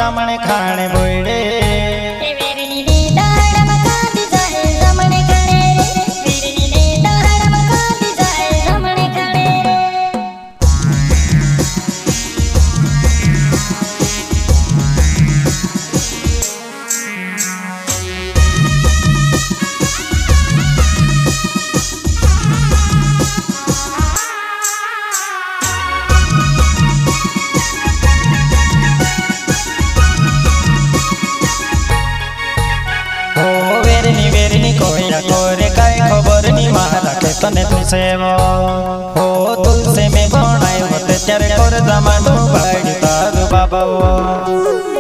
जामणे खाणे बोयडे कोरे काय खबर नी मारा के तने तुसे वो हो तुलसे में बनाए होते तेरे कोर जमानो बाड़ी तारू बाबा वो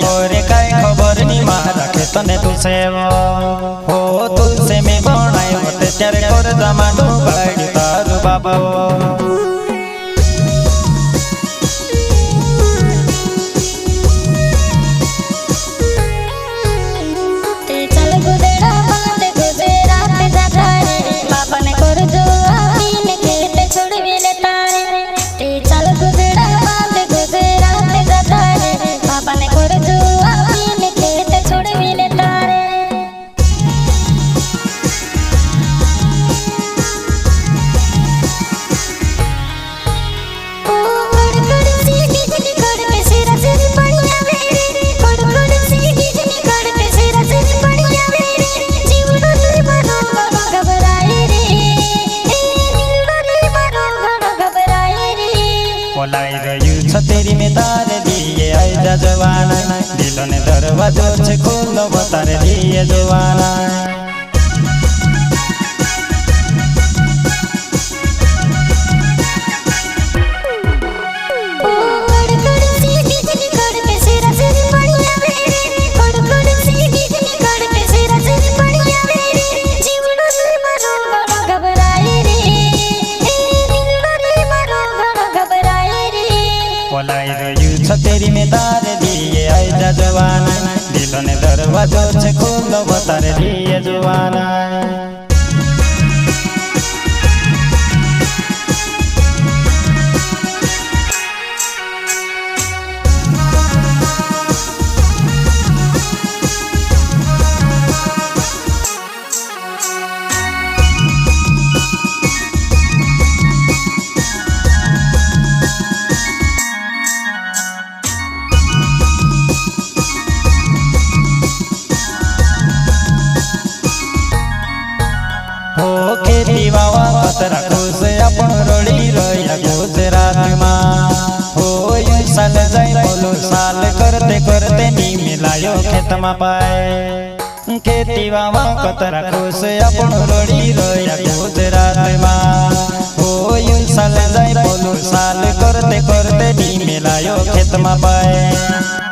कोरे काय खबर नी मारा के तने तुसे वो हो तुलसे में बनाए होते तेरे कोर जमानो बाड़ी तारू बाबा वो तेरी में तार दिए आजा जवाना दिलों ने दरवाजों से खोलो बतार दिए जवाना तेरी में तार दिए आजा जवाना दिलों ने दरवाजों से खोलो बतार दिए जवाना खेती वावा कतरा खुश अपन रोड़ी रोया गुजरात में हो साल जाए बोलो साल करते करते नी मिलायो खेत में पाए खेती वावा कतरा खुश अपन रोड़ी रोया गुजरात में हो साल जाए बोलो साल करते करते नी मिलायो खेत में पाए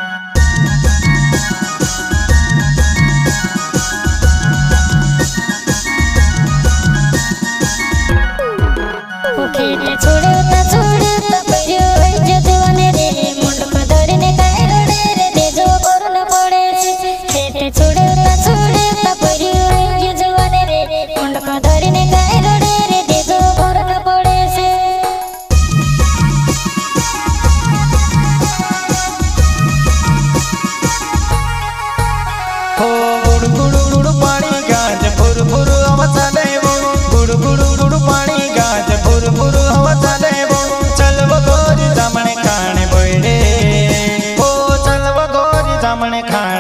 जामणे खाने